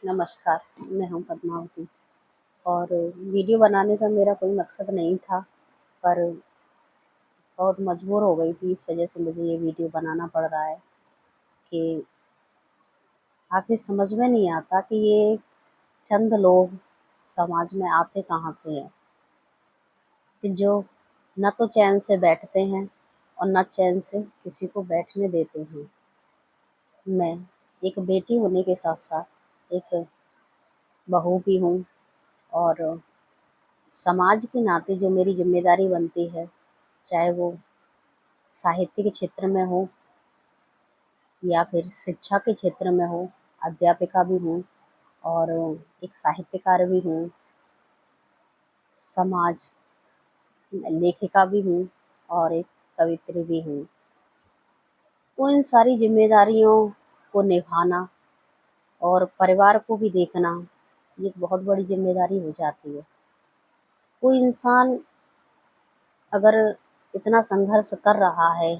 नमस्कार, मैं हूँ पद्मावती और वीडियो बनाने का मेरा कोई मकसद नहीं था, पर बहुत मजबूर हो गई थी। इस वजह से मुझे ये वीडियो बनाना पड़ रहा है कि आखिर समझ में नहीं आता कि ये चंद लोग समाज में आते कहाँ से हैं कि जो न तो चैन से बैठते हैं और न चैन से किसी को बैठने देते हैं। मैं एक बेटी होने के साथ साथ एक बहू भी हूँ और समाज के नाते जो मेरी जिम्मेदारी बनती है, चाहे वो साहित्य के क्षेत्र में हो या फिर शिक्षा के क्षेत्र में हो, अध्यापिका भी हूँ और एक साहित्यकार भी हूँ, समाज लेखिका भी हूँ और एक कवित्री भी हूँ। तो इन सारी जिम्मेदारियों को निभाना और परिवार को भी देखना, ये एक बहुत बड़ी जिम्मेदारी हो जाती है। कोई इंसान अगर इतना संघर्ष कर रहा है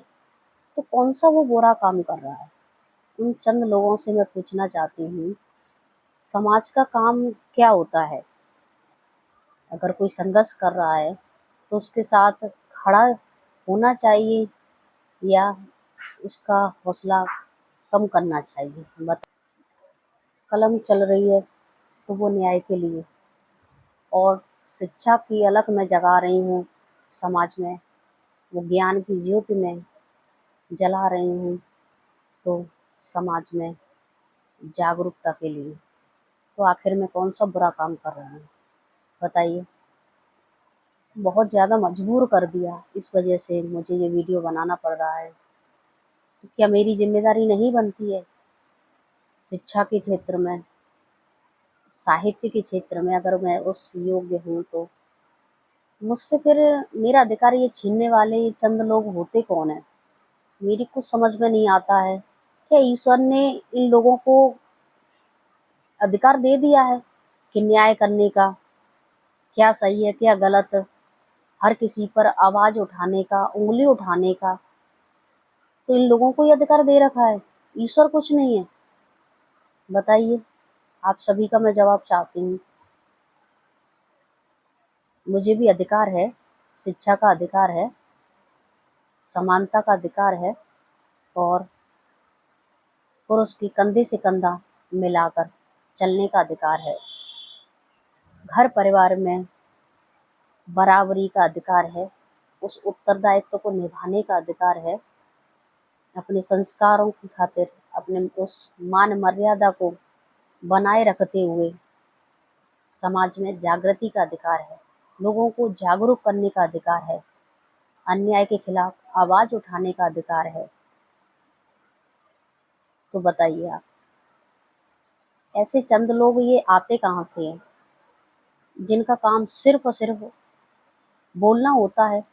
तो कौन सा वो बुरा काम कर रहा है। उन चंद लोगों से मैं पूछना चाहती हूँ, समाज का काम क्या होता है? अगर कोई संघर्ष कर रहा है तो उसके साथ खड़ा होना चाहिए या उसका हौसला कम करना चाहिए? कलम चल रही है तो वो न्याय के लिए, और शिक्षा की अलख मैं जगा रही हूँ समाज में, वो ज्ञान की ज्योति में जला रही हूँ तो समाज में जागरूकता के लिए। तो आखिर में कौन सा बुरा काम कर रहे हैं बताइए? बहुत ज़्यादा मजबूर कर दिया, इस वजह से मुझे ये वीडियो बनाना पड़ रहा है। तो क्या मेरी जिम्मेदारी नहीं बनती है शिक्षा के क्षेत्र में, साहित्य के क्षेत्र में? अगर मैं उस योग्य हूँ तो मुझसे फिर मेरा अधिकार ये छीनने वाले ये चंद लोग होते कौन हैं? मेरी कुछ समझ में नहीं आता है। क्या ईश्वर ने इन लोगों को अधिकार दे दिया है कि न्याय करने का, क्या सही है क्या गलत, हर किसी पर आवाज़ उठाने का, उंगली उठाने का? तो इन लोगों को ये अधिकार दे रखा है, ईश्वर कुछ नहीं है? बताइए, आप सभी का मैं जवाब चाहती हूँ। मुझे भी अधिकार है, शिक्षा का अधिकार है, समानता का अधिकार है और पुरुष की कंधे से कंधा मिलाकर चलने का अधिकार है। घर परिवार में बराबरी का अधिकार है, उस उत्तरदायित्व को निभाने का अधिकार है। अपने संस्कारों की खातिर, अपने उस मान मर्यादा को बनाए रखते हुए समाज में जागृति का अधिकार है, लोगों को जागरूक करने का अधिकार है, अन्याय के खिलाफ आवाज़ उठाने का अधिकार है। तो बताइए आप, ऐसे चंद लोग ये आते कहाँ से हैं जिनका काम सिर्फ और सिर्फ बोलना होता है?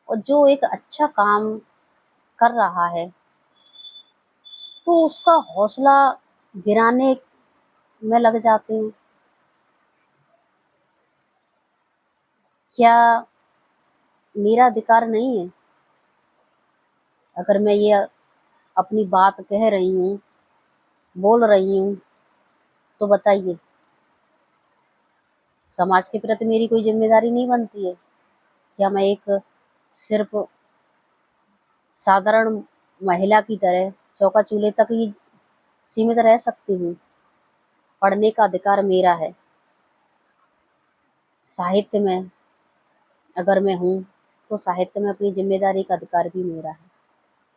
और जो एक अच्छा काम कर रहा है तो उसका हौसला गिराने में लग जाते हैं। क्या मेरा अधिकार नहीं है? अगर मैं ये अपनी बात कह रही हूँ, बोल रही हूँ, तो बताइए, समाज के प्रति मेरी कोई जिम्मेदारी नहीं बनती है? क्या मैं एक सिर्फ साधारण महिला की तरह चौका चूल्हे तक ही सीमित रह सकती हूँ? पढ़ने का अधिकार मेरा है, साहित्य में अगर मैं हूँ तो साहित्य में अपनी जिम्मेदारी का अधिकार भी मेरा है।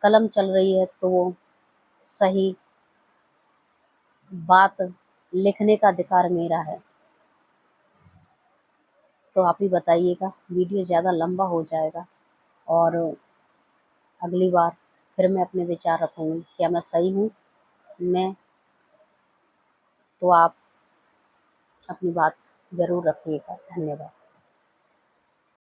कलम चल रही है तो वो सही बात लिखने का अधिकार मेरा है। तो आप ही बताइएगा, वीडियो ज़्यादा लंबा हो जाएगा और अगली बार फिर मैं अपने विचार रखूँगी। क्या मैं सही हूँ? मैं तो आप अपनी बात ज़रूर रखिएगा। धन्यवाद।